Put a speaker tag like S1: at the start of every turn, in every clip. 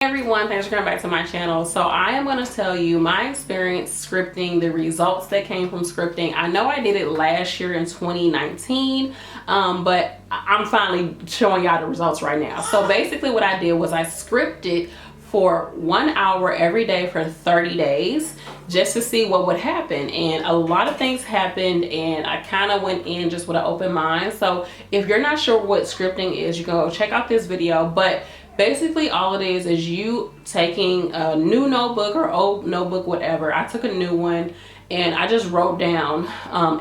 S1: Everyone, thanks for coming back to my channel. So I am going to tell you my experience scripting, the results that came from scripting. I know I did it last year in 2019, but I'm finally showing y'all the results right now. So basically what I did was I scripted for 1 hour every day for 30 days just to see what would happen, and a lot of things happened, and I kind of went in just with an open mind. So if you're not sure what scripting is, you can go check out this video. But basically all it is you taking a new notebook or old notebook, whatever. I took a new one and I just wrote down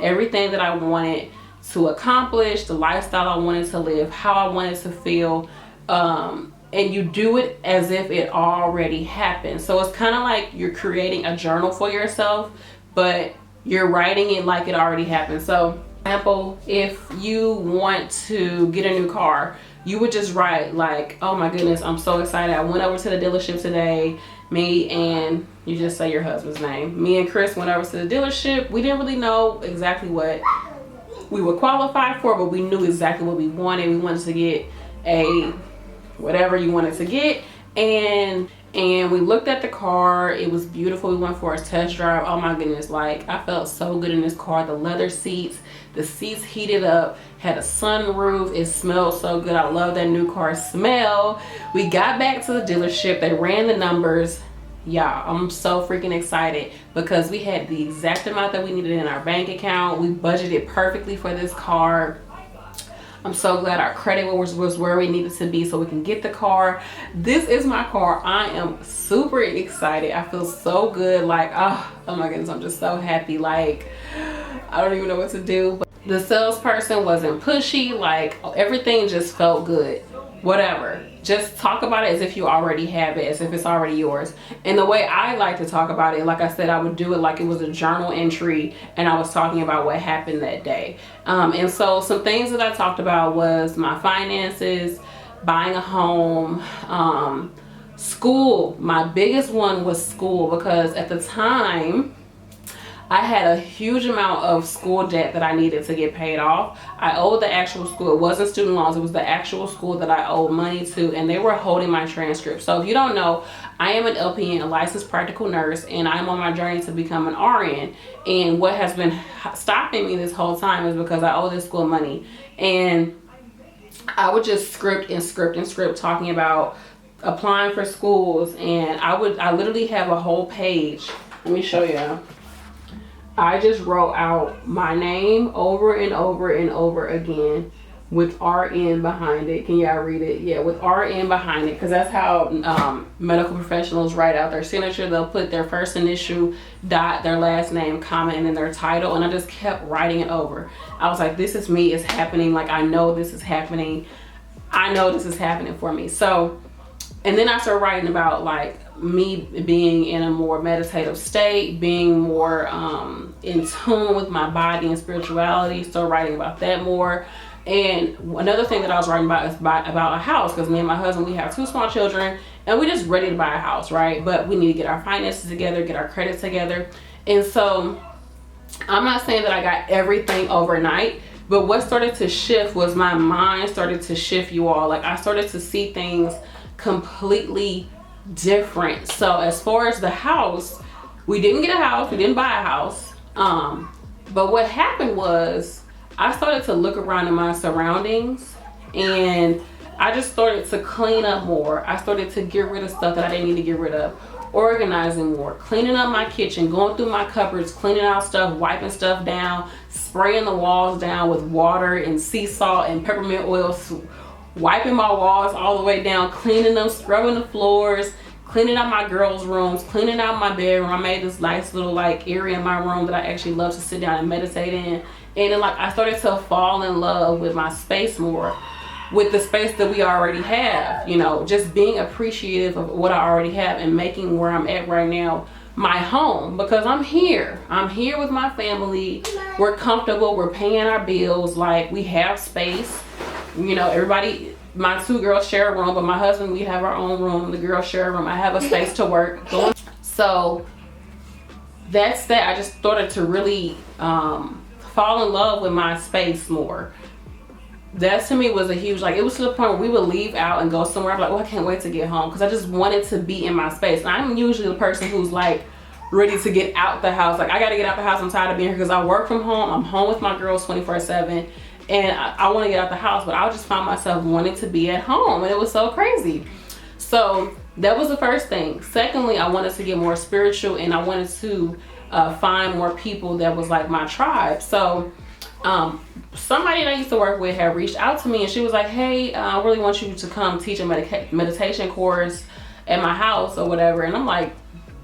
S1: everything that I wanted to accomplish, the lifestyle I wanted to live, how I wanted to feel, and you do it as if it already happened. So it's kind of like you're creating a journal for yourself, but you're writing it like it already happened. So for example, if you want to get a new car, you would just write like, oh my goodness, I'm so excited. I went over to the dealership today. Me and, you just say your husband's name. Me and Chris went over to the dealership. We didn't really know exactly what we were qualified for, but we knew exactly what we wanted. We wanted to get a whatever you wanted to get, and we looked at the car. It was beautiful. We went for a test drive. Oh my goodness, like I felt so good in this car. The leather seats, the seats heated up, had a sunroof. It smelled so good. I love that new car smell. We got back to the dealership. They ran the numbers. Yeah, I'm so freaking excited because we had the exact amount that we needed in our bank account. We budgeted perfectly for this car. I'm so glad our credit was where we needed to be so we can get the car. This is my car. I am super excited. I feel so good. Like, oh my goodness, I'm just so happy. Like, I don't even know what to do. But the salesperson wasn't pushy. Like, everything just felt good. Whatever. Just talk about it as if you already have it, as if it's already yours. And the way I like to talk about it, like I said, I would do it like it was a journal entry and I was talking about what happened that day. And so some things that I talked about was my finances, buying a home, school. My biggest one was school, because at the time I had a huge amount of school debt that I needed to get paid off. I owed the actual school. It wasn't student loans. It was the actual school that I owed money to, and they were holding my transcript. So if you don't know, I am an LPN, a licensed practical nurse, and I'm on my journey to become an RN. And what has been stopping me this whole time is because I owe this school money. And I would just script and script and script talking about applying for schools, and I literally have a whole page. Let me show you. I just wrote out my name over and over and over again with RN behind it. Can y'all read it? Yeah, with RN behind it, because that's how medical professionals write out their signature. They'll put their first initial, dot, their last name, comma, and then their title. And I just kept writing it over. I was like, this is me. It's happening. Like, I know this is happening. I know this is happening for me. So, and then I started writing about like me being in a more meditative state, being more in tune with my body and spirituality. Started writing about that more. And another thing that I was writing about is about a house, because me and my husband, we have 2 small children and we're just ready to buy a house, right? But we need to get our finances together, get our credit together. And so I'm not saying that I got everything overnight, but what started to shift was my mind started to shift, you all. Like, I started to see things completely different. So as far as the house, we didn't get a house, we didn't buy a house, but what happened was I started to look around in my surroundings, and I just started to clean up more. I started to get rid of stuff that I didn't need to get rid of, organizing more, cleaning up my kitchen, going through my cupboards, cleaning out stuff, wiping stuff down, spraying the walls down with water and sea salt and peppermint oil, wiping my walls all the way down, cleaning them, scrubbing the floors, cleaning out my girls' rooms, cleaning out my bedroom. I made this nice little like area in my room that I actually love to sit down and meditate in. And then, like, I started to fall in love with my space more, with the space that we already have, you know, just being appreciative of what I already have and making where I'm at right now my home, because I'm here with my family. We're comfortable, we're paying our bills, like, we have space, you know. Everybody, my 2 girls share a room, but my husband, we have our own room. The girls share a room. I have a space to work. So that's that. I just started to really fall in love with my space more. that to me was a huge, like, it was to the point where we would leave out and go somewhere. I'm like, oh, I can't wait to get home, because I just wanted to be in my space. And I'm usually the person who's like ready to get out the house. Like, I got to get out the house. I'm tired of being here because I work from home. I'm home with my girls 24/7, and I want to get out the house, but I just found myself wanting to be at home, and it was so crazy. So that was the first thing. Secondly, I wanted to get more spiritual, and I wanted to find more people that was like my tribe. So somebody that I used to work with had reached out to me, and she was like, hey, I really want you to come teach a meditation course at my house or whatever. And I'm like,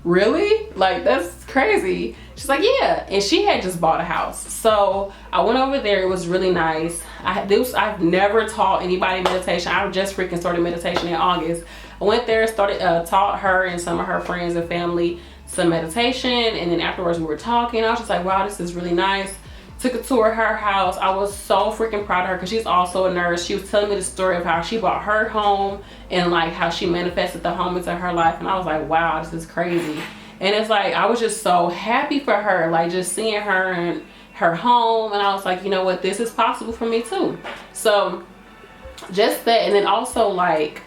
S1: really? Like, that's crazy. She's like, yeah. And she had just bought a house. So I went over there. It was really nice. I've never taught anybody meditation. I just freaking started meditation in August. I went there, taught her and some of her friends and family some meditation, and then afterwards we were talking. I was just like, wow, this is really nice. Took a tour of her house. I was so freaking proud of her because she's also a nurse. She was telling me the story of how she bought her home and like how she manifested the home into her life, and I was like, wow, this is crazy. And it's like, I was just so happy for her, like just seeing her and her home, and I was like, you know what, this is possible for me too. So just that, and then also like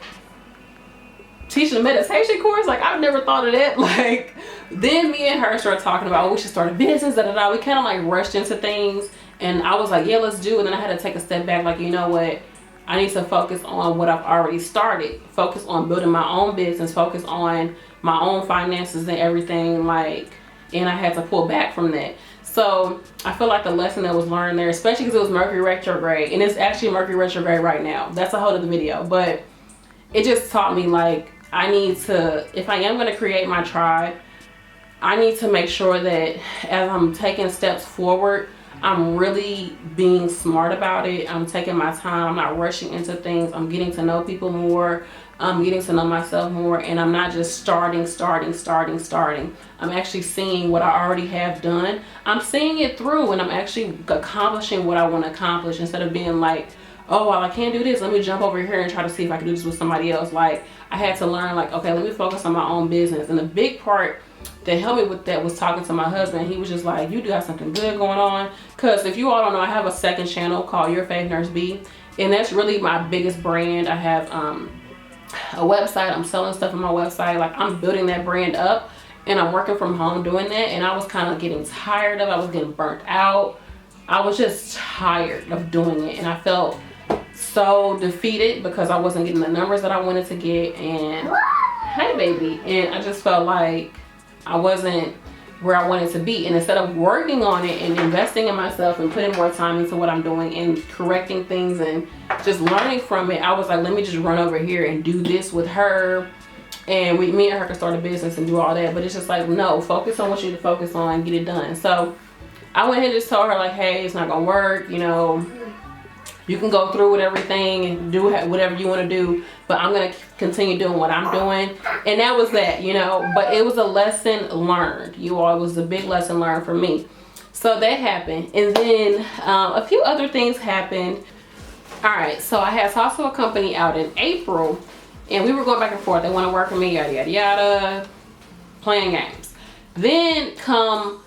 S1: teaching a meditation course, like I've never thought of that. Like, then me and her started talking about, oh, we should start a business, we kind of like rushed into things, and I was like, yeah, let's do it. And then I had to take a step back, like, you know what, I need to focus on what I've already started, focus on building my own business, focus on my own finances and everything, like, and I had to pull back from that. So I feel like the lesson that was learned there, especially because it was Mercury retrograde, and it's actually Mercury retrograde right now, that's a whole other video, but it just taught me, like, I need to, if I am going to create my tribe, I need to make sure that as I'm taking steps forward, I'm really being smart about it. I'm taking my time. I'm not rushing into things. I'm getting to know people more. I'm getting to know myself more. And I'm not just starting. I'm actually seeing what I already have done. I'm seeing it through, and I'm actually accomplishing what I want to accomplish, instead of being like, oh, well, I can't do this, let me jump over here and try to see if I can do this with somebody else. Like, I had to learn, like, okay, let me focus on my own business. And the big part that helped me with that was talking to my husband. He was just like, you do have something good going on. Because if you all don't know, I have a second channel called Your Faith Nurse B, and that's really my biggest brand. I have a website. I'm selling stuff on my website. Like, I'm building that brand up, and I'm working from home doing that. And I was kind of getting tired of it. I was getting burnt out. I was just tired of doing it, and I felt so defeated because I wasn't getting the numbers that I wanted to get. And hey baby, and I just felt like I wasn't where I wanted to be. And instead of working on it and investing in myself and putting more time into what I'm doing and correcting things and just learning from it, I was like, let me just run over here and do this with her, and me and her can start a business and do all that. But it's just like, no, focus on what you need to focus on and get it done. So I went ahead and just told her, like, hey, it's not gonna work, you know, you can go through with everything and do whatever you want to do, but I'm going to continue doing what I'm doing. And that was that, you know, but it was a lesson learned. You all, it was a big lesson learned for me. So that happened. And then a few other things happened. All right, so I had talked to a company out in April, and we were going back and forth. They want to work with me, yada, yada, yada, playing games. Then come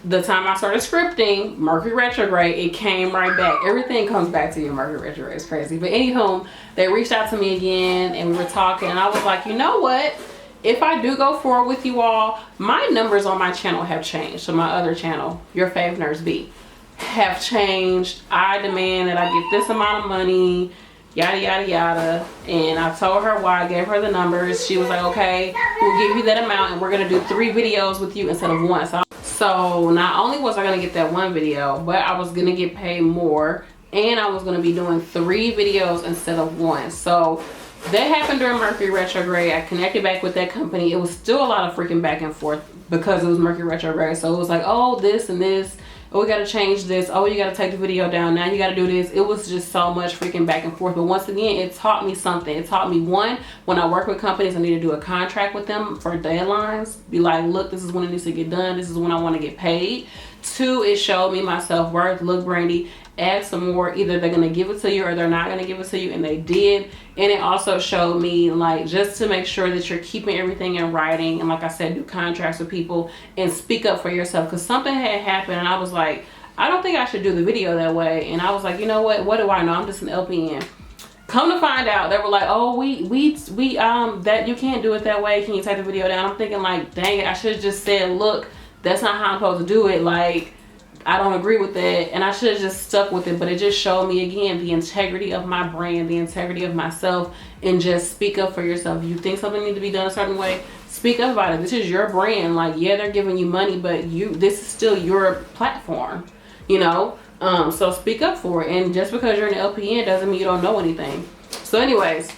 S1: the time I started scripting, Mercury retrograde, it came right back. Everything comes back to you, Mercury retrograde. It's crazy. But anywho, they reached out to me again, and we were talking, and I was like, you know what? If I do go forward with you all, my numbers on my channel have changed. So my other channel, Your Faith Nurse B, have changed. I demand that I get this amount of money, yada, yada, yada. And I told her why. I gave her the numbers. She was like, okay, we'll give you that amount, and we're going to do 3 videos with you instead of 1. So not only was I going to get that 1 video, but I was going to get paid more, and I was going to be doing 3 videos instead of 1. So that happened during Mercury retrograde. I connected back with that company. It was still a lot of freaking back and forth because it was Mercury retrograde. So it was like, oh, this and this. Oh, we got to change this. Oh, you got to take the video down. Now you got to do this. It was just so much freaking back and forth. But once again, it taught me something. It taught me, 1, when I work with companies, I need to do a contract with them for deadlines. Be like, look, this is when it needs to get done. This is when I want to get paid. 2, it showed me my self-worth. Look, Brandy, ask some more. Either they're going to give it to you or they're not going to give it to you. And they did. And it also showed me, like, just to make sure that you're keeping everything in writing. And like I said, do contracts with people and speak up for yourself. Because something had happened, and I was like, I don't think I should do the video that way. And I was like, you know what do I know, I'm just an LPN. Come to find out, they were like, oh, we that you can't do it that way, can you take the video down? I'm thinking like, dang it, I should have just said, look, that's not how I'm supposed to do it, like, I don't agree with that. And I should have just stuck with it. But it just showed me again the integrity of my brand, the integrity of myself, and just speak up for yourself. If you think something needs to be done a certain way, speak up about it. This is your brand. Like, yeah, they're giving you money, but this is still your platform, you know. So speak up for it. And just because you're an LPN doesn't mean you don't know anything. So anyways,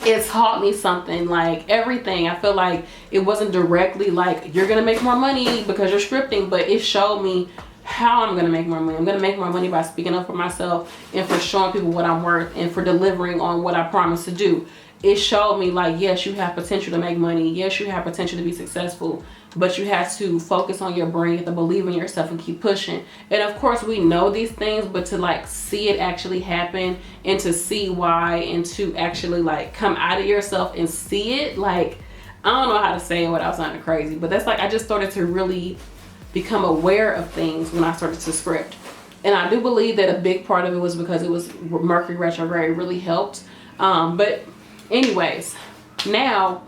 S1: it taught me something. Like, everything, I feel like it wasn't directly like you're gonna make more money because you're scripting, but it showed me how I'm gonna make more money. I'm gonna make more money by speaking up for myself and for showing people what I'm worth and for delivering on what I promised to do. It showed me like, yes, you have potential to make money. Yes, you have potential to be successful, but you have to focus on your brain, you have to believe in yourself and keep pushing. And of course we know these things, but to like see it actually happen and to see why and to actually like come out of yourself and see it, like, I don't know how to say it without sounding crazy, but that's like, I just started to really become aware of things when I started to script. And I do believe that a big part of it was because it was Mercury retrograde really helped. But anyways, now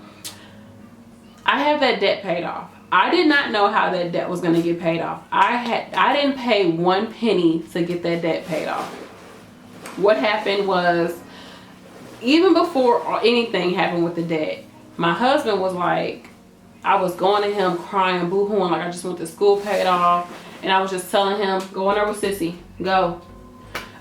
S1: I have that debt paid off. I did not know how that debt was going to get paid off. I didn't pay 1 penny to get that debt paid off. What happened was, even before anything happened with the debt, my husband was like, I was going to him crying, boo-hooing, like I just want the school paid off. And I was just telling him, go in there with Sissy, go.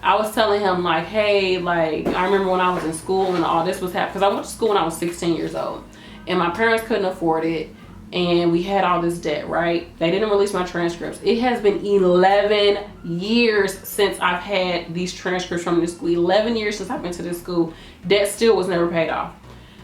S1: I was telling him like, hey, like, I remember when I was in school and all this was happening, because I went to school when I was 16 years old. And my parents couldn't afford it. And we had all this debt, right? They didn't release my transcripts. It has been 11 years since I've had these transcripts from this school. 11 years since I've been to this school. Debt still was never paid off.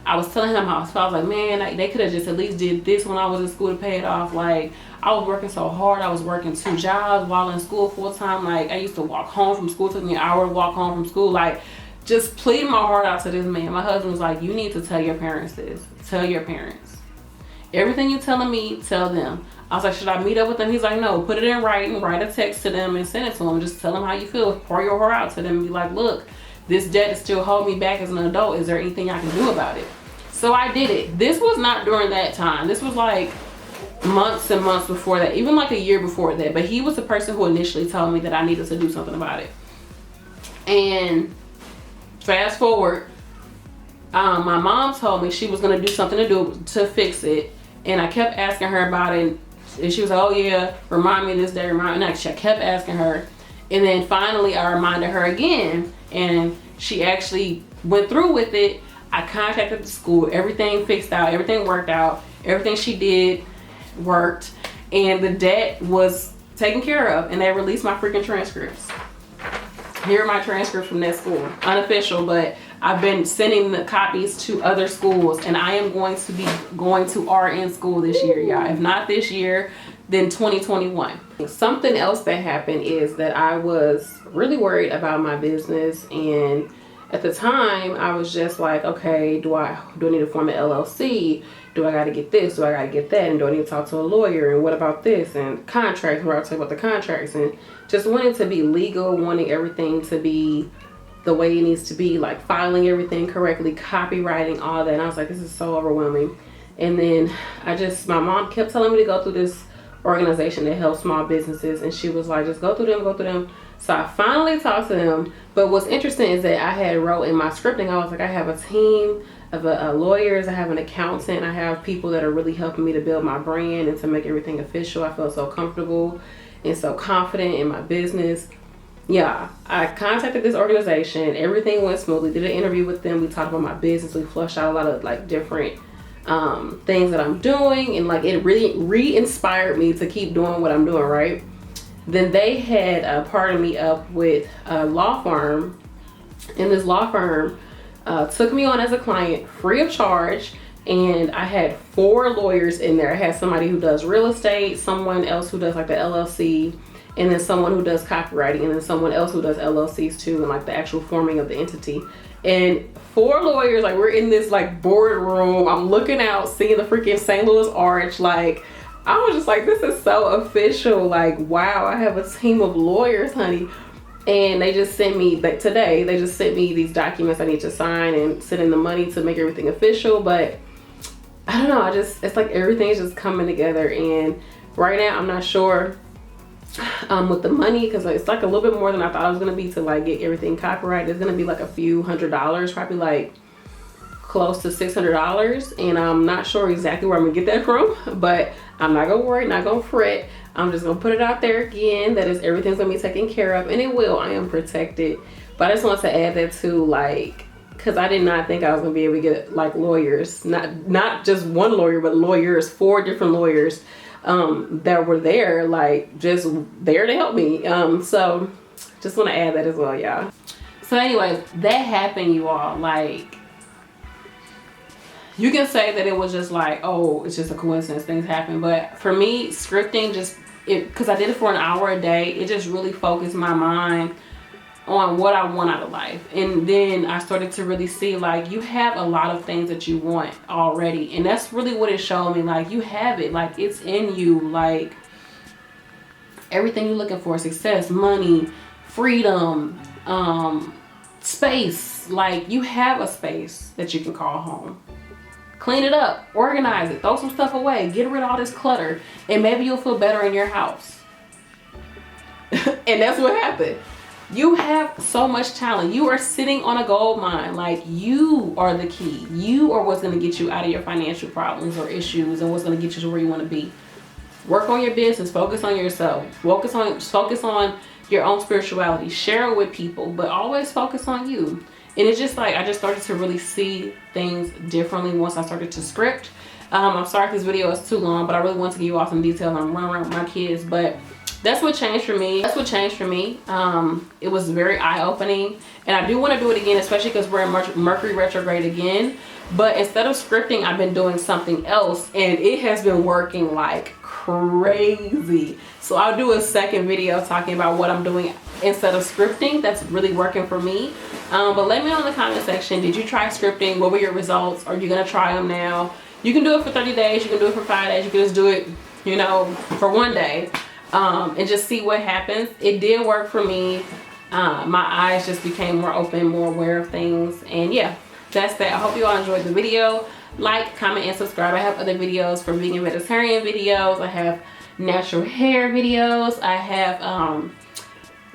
S1: I was telling him how I was like, man, like, they could have just at least did this when I was in school to pay it off. Like, I was working so hard. I was working 2 jobs while in school full time. Like, I used to walk home from school. It took me an hour to walk home from school. Like, just pleading my heart out to this man. My husband was like, you need to tell your parents this. Tell your parents. Everything you telling me, tell them. I was like, should I meet up with them? He's like, no, put it in writing, write a text to them and send it to them. Just tell them how you feel. Pour your heart out to them and be like, look, this debt is still holding me back as an adult. Is there anything I can do about it? So I did it. This was not during that time. This was like months and months before that, even like a year before that. But he was the person who initially told me that I needed to do something about it. And fast forward, my mom told me she was going to do something to fix it. And I kept asking her about it. And she was like, oh yeah, remind me of this day, remind me. And I kept asking her. And then finally I reminded her again. And she actually went through with it. I contacted the school, everything fixed out, everything worked out, everything she did worked, and the debt was taken care of, and they released my freaking transcripts. Here are my transcripts from that school, unofficial, but I've been sending the copies to other schools, and I am going to be going to RN school this year, y'all. If not this year, then 2021. Something else that happened is that I was really worried about my business, and at the time, I was just like, okay, do I need to form an LLC? Do I got to get this? Do I got to get that? And do I need to talk to a lawyer? And what about this? And contracts, where I'll talk about the contracts. And just wanting to be legal, wanting everything to be the way it needs to be, like filing everything correctly, copywriting, all that. And I was like, this is so overwhelming. And then my mom kept telling me to go through this organization that helps small businesses. And she was like, just go through them. So I finally talked to them. But what's interesting is that I had wrote in my scripting, I was like, I have a team of lawyers, I have an accountant, I have people that are really helping me to build my brand and to make everything official. I felt so comfortable and so confident in my business. Yeah, I contacted this organization. Everything went smoothly. Did an interview with them. We talked about my business. We flushed out a lot of like different things that I'm doing, and like it really re-inspired me to keep doing what I'm doing, right? Then they had partnered me up with a law firm, and this law firm took me on as a client free of charge. And I had 4 lawyers in there. I had somebody who does real estate, someone else who does like the LLC, and then someone who does copywriting, and then someone else who does LLCs too, and like the actual forming of the entity. And 4 lawyers, like we're in this like boardroom. I'm looking out, seeing the freaking St. Louis Arch. Like I was just like, this is so official. Like, wow, I have a team of lawyers, honey. And they just sent me, like today, they just sent me these documents I need to sign and send in the money to make everything official. But I don't know, it's like everything's just coming together. And right now, I'm not sure with the money, because it's like a little bit more than I thought it was going to be to like get everything copyrighted. It's going to be like a few $100s, probably like close to $600. And I'm not sure exactly where I'm going to get that from, but I'm not going to worry, not going to fret. I'm just gonna put it out there again that is everything's gonna be taken care of, and it will. I am protected. But I just want to add that too, like, because I did not think I was gonna be able to get like lawyers, not just one lawyer, but lawyers, 4 different lawyers that were there, like just there to help me. So just want to add that as well, y'all. So anyways, that happened, you all. Like, you can say that it was just like, oh, it's just a coincidence, things happen. But for me, scripting just, because I did it for an hour a day, it just really focused my mind on what I want out of life. And then I started to really see, like, you have a lot of things that you want already. And that's really what it showed me. Like, you have it. Like, it's in you. Like, everything you're looking for, success, money, freedom, space. Like, you have a space that you can call home. Clean it up, organize it, throw some stuff away, get rid of all this clutter, and maybe you'll feel better in your house. And that's what happened. You have so much talent. You are sitting on a gold mine. Like, you are the key. You are what's going to get you out of your financial problems or issues, and what's going to get you to where you want to be. Work on your business. Focus on yourself. Focus on your own spirituality. Share it with people, but always focus on you. And it's just like, I just started to really see things differently once I started to script. I'm sorry if this video is too long, but I really want to give you all some detail on running around with my kids. But that's what changed for me. It was very eye-opening. And I do want to do it again, especially because we're in Mercury retrograde again. But instead of scripting, I've been doing something else. And it has been working like crazy. So I'll do a second video talking about what I'm doing instead of scripting. That's really working for me. But let me know in the comment section, did you try scripting? What were your results? Are you gonna try them now? You can do it for 30 days, you can do it for 5 days, you can just do it, you know, for 1 day, and just see what happens. It did work for me. My eyes just became more open, more aware of things. And yeah, that's that. I hope you all enjoyed the video. Like, comment, and subscribe. I have other videos for vegan, vegetarian videos. I have natural hair videos. I have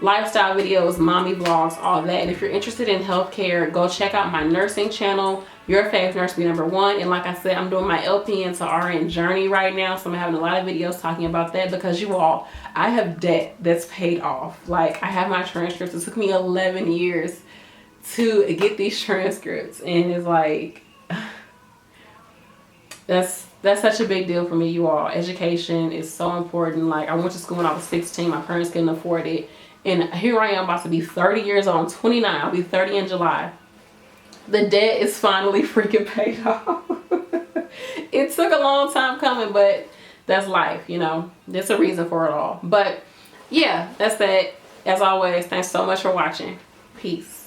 S1: lifestyle videos, mommy vlogs, all that. And if you're interested in healthcare, go check out my nursing channel, Your Faith Nurse Be Number One. And like I said, I'm doing my LPN to RN journey right now, so I'm having a lot of videos talking about that, because you all, I have debt that's paid off. Like, I have my transcripts. It took me 11 years to get these transcripts, and it's like, that's such a big deal for me, you all. Education is so important. Like, I went to school when I was 16. My parents couldn't afford it. And here I am about to be 30 years old. I'm 29. I'll be 30 in July. The debt is finally freaking paid off. It took a long time coming, but that's life, you know. There's a reason for it all. But yeah, that's that. As always, thanks so much for watching. Peace.